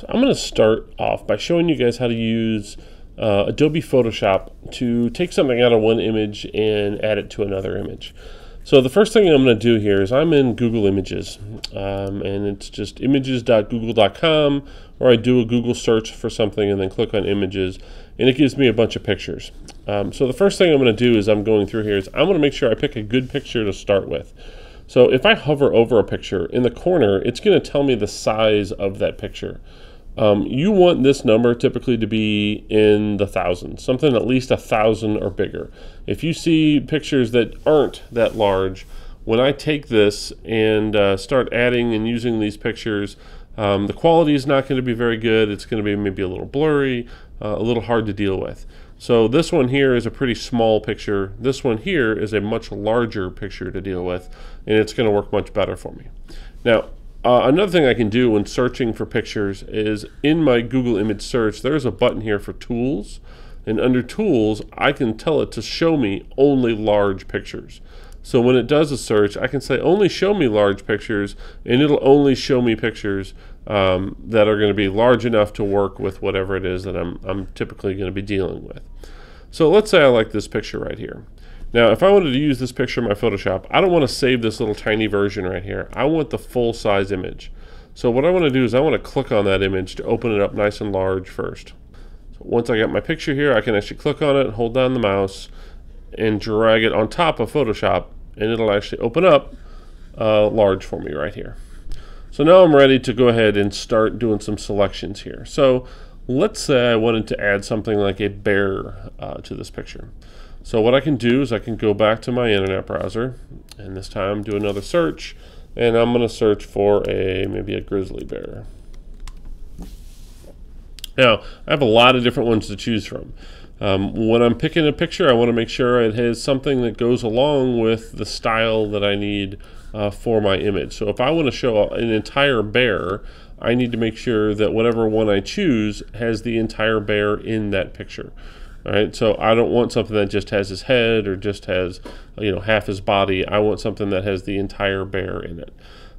So I'm going to start off by showing you guys how to use Adobe Photoshop to take something out of one image and add it to another image. So the first thing I'm going to do here is I'm in Google Images, and it's just images.google.com, or I do a Google search for something and then click on images, and it gives me a bunch of pictures. So the first thing I'm going to do is I'm going through here is I'm going to make sure I pick a good picture to start with. So if I hover over a picture, in the corner, it's going to tell me the size of that picture. You want this number typically to be in the thousands, something at least 1,000 or bigger. If you see pictures that aren't that large, when I take this and start adding and using these pictures, the quality is not going to be very good. It's going to be maybe a little blurry, a little hard to deal with. So this one here is a pretty small picture. This one here is a much larger picture to deal with, and it's going to work much better for me. Now, another thing I can do when searching for pictures is in my Google image search, there's a button here for tools, and under tools I can tell it to show me only large pictures. So when it does a search, I can say only show me large pictures, and it'll only show me pictures that are going to be large enough to work with whatever it is that I'm typically going to be dealing with. So let's say I like this picture right here. Now, if I wanted to use this picture in my Photoshop, I don't want to save this little tiny version right here. I want the full-size image. So what I want to do is I want to click on that image to open it up nice and large first. So once I got my picture here, I can actually click on it, hold down the mouse, and drag it on top of Photoshop, and it'll actually open up large for me right here. So now I'm ready to go ahead and start doing some selections here. So let's say I wanted to add something like a bear to this picture. So what I can do is I can go back to my internet browser, and this time do another search, and I'm going to search for maybe a grizzly bear. Now, I have a lot of different ones to choose from. When I'm picking a picture, I want to make sure it has something that goes along with the style that I need for my image. So if I want to show an entire bear, I need to make sure that whatever one I choose has the entire bear in that picture. All right, so I don't want something that just has his head or just has, half his body. I want something that has the entire bear in it.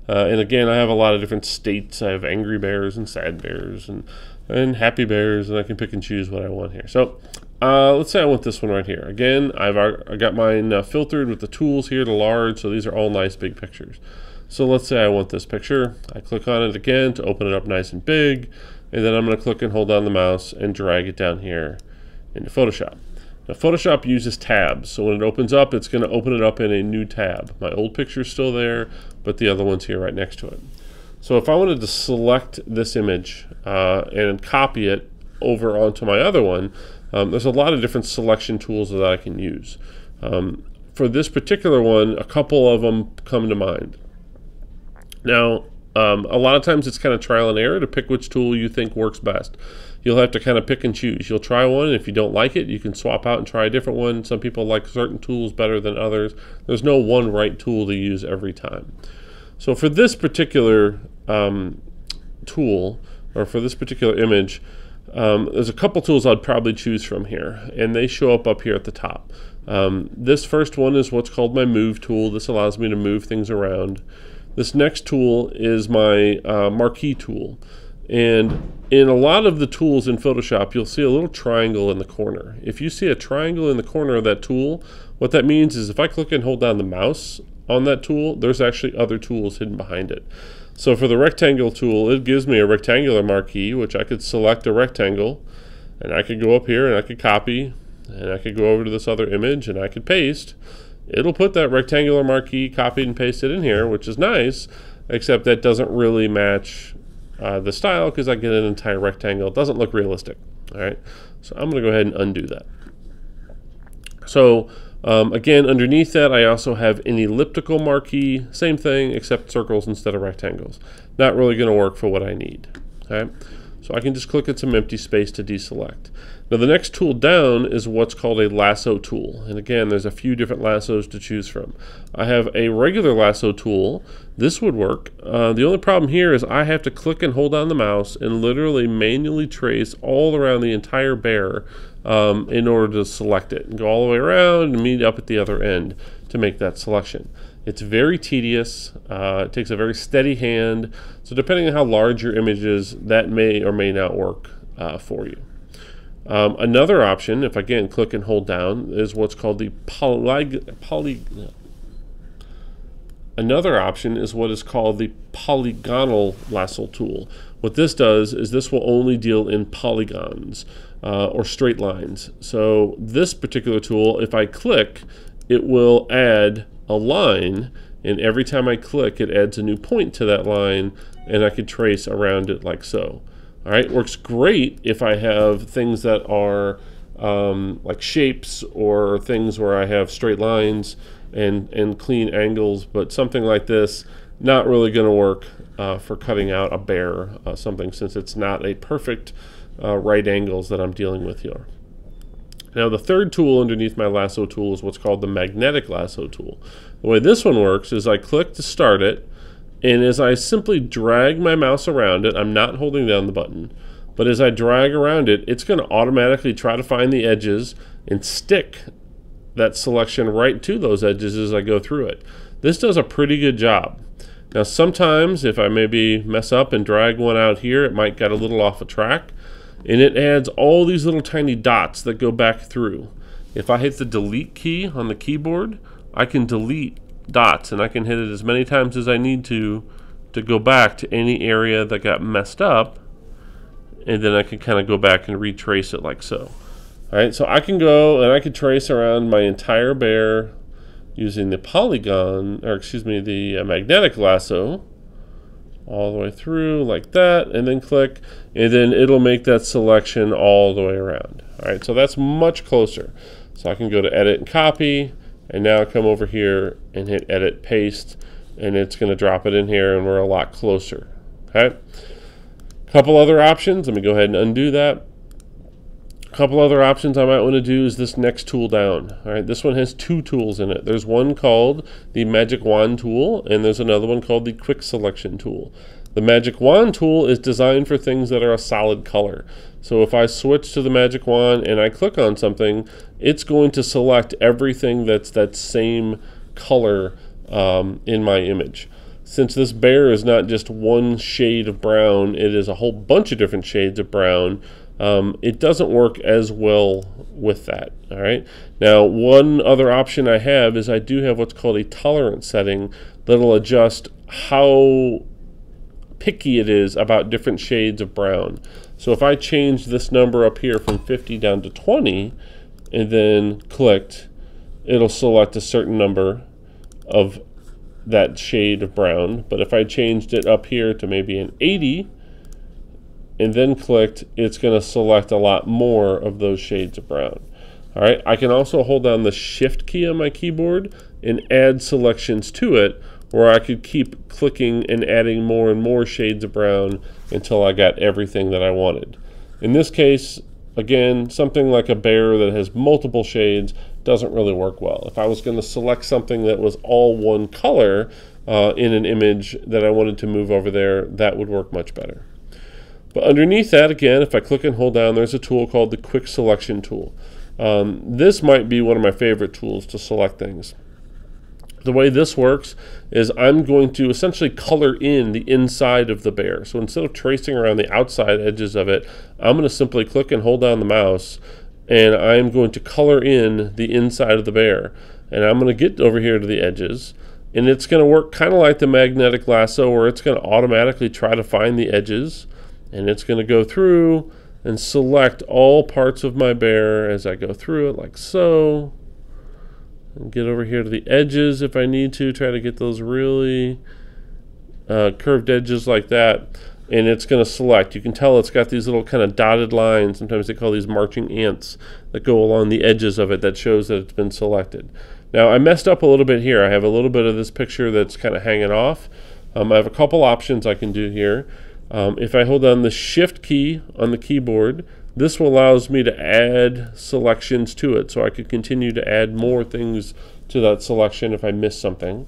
And again, I have a lot of different states. I have angry bears and sad bears and happy bears, and I can pick and choose what I want here. So let's say I want this one right here. Again, I got mine filtered with the tools here to large, so these are all nice big pictures. So let's say I want this picture. I click on it again to open it up nice and big, and then I'm going to click and hold down the mouse and drag it down here into Photoshop. Now Photoshop uses tabs, so when it opens up, it's going to open it up in a new tab. My old picture is still there, but the other one's here right next to it. So if I wanted to select this image and copy it over onto my other one, there's a lot of different selection tools that I can use. For this particular one, a couple of them come to mind. Now, a lot of times it's kind of trial and error to pick which tool you think works best. You'll have to kind of pick and choose. You'll try one, and if you don't like it, you can swap out and try a different one. Some people like certain tools better than others. There's no one right tool to use every time. So for this particular tool, or for this particular image, there's a couple tools I'd probably choose from here, and they show up here at the top. This first one is what's called my Move tool. This allows me to move things around. This next tool is my Marquee tool. And in a lot of the tools in Photoshop, you'll see a little triangle in the corner. If you see a triangle in the corner of that tool, what that means is if I click and hold down the mouse on that tool, there's actually other tools hidden behind it. So for the rectangle tool, it gives me a rectangular marquee, which I could select a rectangle, and I could go up here and I could copy, and I could go over to this other image and I could paste. It'll put that rectangular marquee copied and pasted in here, which is nice, except that doesn't really match the style because I get an entire rectangle. It doesn't look realistic. All right, so I'm going to go ahead and undo that. So again, underneath that, I also have an elliptical marquee. Same thing, except circles instead of rectangles. Not really going to work for what I need. Okay, so I can just click at some empty space to deselect. Now the next tool down is what's called a lasso tool, and again there's a few different lassos to choose from. I have a regular lasso tool. This would work. The only problem here is I have to click and hold down the mouse and literally manually trace all around the entire bear in order to select it and go all the way around and meet up at the other end to make that selection. It's very tedious. It takes a very steady hand. So depending on how large your image is, that may or may not work for you. Another option, if again click and hold down, is what's called the polygonal lasso tool. What this does is this will only deal in polygons or straight lines. So this particular tool, if I click, it will add a line, and every time I click, it adds a new point to that line, and I can trace around it like so. All right, works great if I have things that are like shapes or things where I have straight lines and clean angles, but something like this, not really going to work for cutting out a bear, something, since it's not a perfect right angles that I'm dealing with here. Now the third tool underneath my lasso tool is what's called the magnetic lasso tool. The way this one works is I click to start it, and as I simply drag my mouse around it, I'm not holding down the button, but as I drag around it, it's going to automatically try to find the edges and stick that selection right to those edges as I go through it. This does a pretty good job. Now sometimes if I maybe mess up and drag one out here, it might get a little off a track, and it adds all these little tiny dots that go back through. If I hit the delete key on the keyboard, I can delete dots, and I can hit it as many times as I need to go back to any area that got messed up, and then I can kind of go back and retrace it like so. All right, so I can go and I can trace around my entire bear using the the magnetic lasso all the way through like that, and then click, and then it'll make that selection all the way around. All right, so that's much closer. So I can go to edit and copy, and now come over here and hit edit paste, and it's going to drop it in here, and we're a lot closer. Okay, couple other options. Let me go ahead and undo that. A couple other options I might want to do is this next tool down. All right, this one has two tools in it. There's one called the Magic Wand tool, and there's another one called the Quick Selection tool. The Magic Wand tool is designed for things that are a solid color. So if I switch to the Magic Wand and I click on something, it's going to select everything that's that same color in my image. Since this bear is not just one shade of brown, it is a whole bunch of different shades of brown. It doesn't work as well with that. All right. Now, one other option I have is I do have what's called a tolerance setting that'll adjust how picky it is about different shades of brown. So if I change this number up here from 50 down to 20 and then clicked, it'll select a certain number of that shade of brown. But if I changed it up here to maybe an 80 and then clicked, it's going to select a lot more of those shades of brown. All right, I can also hold down the shift key on my keyboard and add selections to it, where I could keep clicking and adding more and more shades of brown until I got everything that I wanted. In this case, again, something like a bear that has multiple shades doesn't really work well. If I was going to select something that was all one color in an image that I wanted to move over there, that would work much better. But underneath that, again, if I click and hold down, there's a tool called the Quick Selection tool. This might be one of my favorite tools to select things. The way this works is I'm going to essentially color in the inside of the bear. So instead of tracing around the outside edges of it, I'm going to simply click and hold down the mouse, and I'm going to color in the inside of the bear. And I'm going to get over here to the edges, and it's going to work kind of like the magnetic lasso, where it's going to automatically try to find the edges, and it's going to go through and select all parts of my bear as I go through it like so. And get over here to the edges if I need to, try to get those really curved edges like that, and it's going to select. You can tell it's got these little kind of dotted lines, sometimes they call these marching ants, that go along the edges of it that shows that it's been selected. Now I messed up a little bit here. I have a little bit of this picture that's kind of hanging off. I have a couple options I can do here. If I hold down the shift key on the keyboard, this allows me to add selections to it, so I could continue to add more things to that selection if I miss something.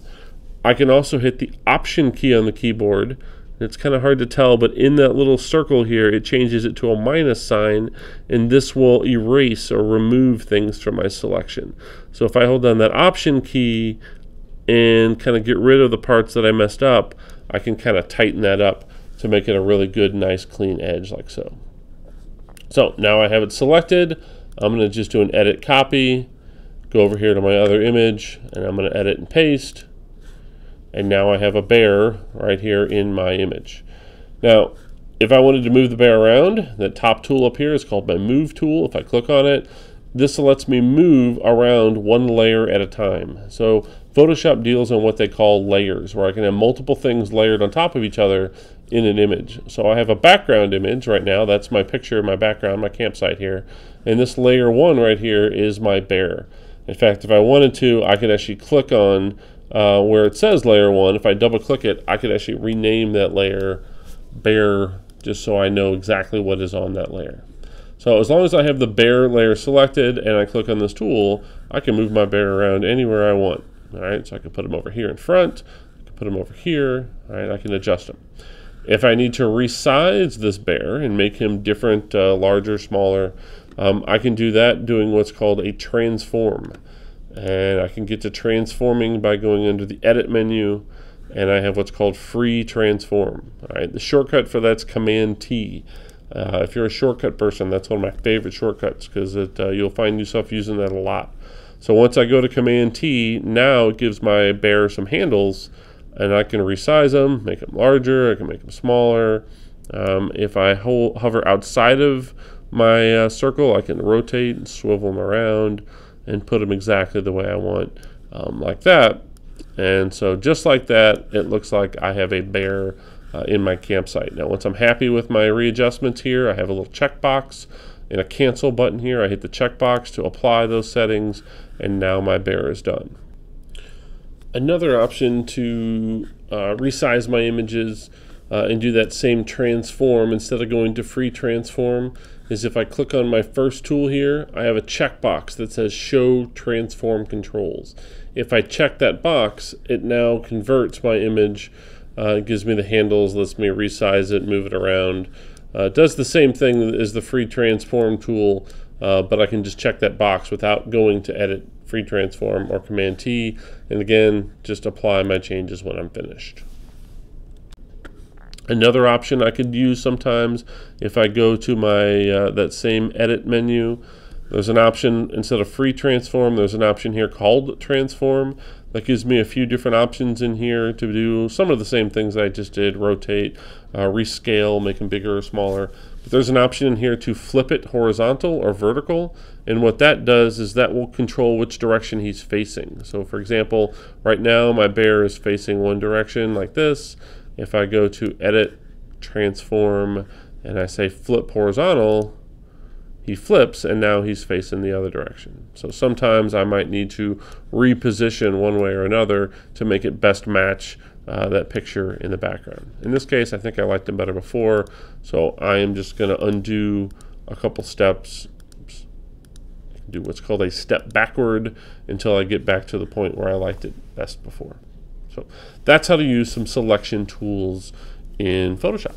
I can also hit the option key on the keyboard. It's kind of hard to tell, but in that little circle here, it changes it to a minus sign, and this will erase or remove things from my selection. So if I hold down that option key, and kind of get rid of the parts that I messed up, I can kind of tighten that up to make it a really good, nice, clean edge like so. So now I have it selected. I'm going to just do an edit copy, go over here to my other image, and I'm going to edit and paste. And now I have a bear right here in my image. Now, if I wanted to move the bear around, that top tool up here is called my Move tool. If I click on it, this lets me move around one layer at a time. So Photoshop deals on what they call layers, where I can have multiple things layered on top of each other in an image. So I have a background image right now. That's my picture, my background, my campsite here. And this layer 1 right here is my bear. In fact, if I wanted to, I could actually click on where it says layer 1. If I double click it, I could actually rename that layer bear, just so I know exactly what is on that layer. So as long as I have the bear layer selected and I click on this tool, I can move my bear around anywhere I want. All right, so I can put him over here in front, I can put him over here. All right, I can adjust him. If I need to resize this bear and make him different, larger, smaller, I can do that doing what's called a transform. And I can get to transforming by going under the edit menu, and I have what's called free transform. All right, the shortcut for that's Command T. If you're a shortcut person, that's one of my favorite shortcuts, because you'll find yourself using that a lot. So once I go to Command T, now it gives my bear some handles, and I can resize them, make them larger, I can make them smaller. If I hover outside of my circle, I can rotate and swivel them around and put them exactly the way I want, like that. And so just like that, it looks like I have a bear in my campsite. Now once I'm happy with my readjustments here, I have a little checkbox and a cancel button here. I hit the checkbox to apply those settings, and now my bear is done. Another option to resize my images and do that same transform instead of going to free transform is if I click on my first tool here, I have a checkbox that says show transform controls. If I check that box, it now converts my image. It gives me the handles, lets me resize it, move it around. It does the same thing as the free transform tool, but I can just check that box without going to edit, free transform, or Command T, and again, just apply my changes when I'm finished. Another option I could use sometimes, if I go to my that same edit menu, there's an option, instead of free transform, there's an option here called transform. That gives me a few different options in here to do some of the same things I just did: rotate, rescale, make them bigger or smaller. But there's an option in here to flip it horizontal or vertical, and what that does is that will control which direction he's facing. So for example, right now my bear is facing one direction like this. If I go to edit, transform, and I say flip horizontal, he flips, and now he's facing the other direction. So sometimes I might need to reposition one way or another to make it best match that picture in the background. In this case, I think I liked him better before, so I am just going to undo a couple steps, do what's called a step backward until I get back to the point where I liked it best before. So that's how to use some selection tools in Photoshop.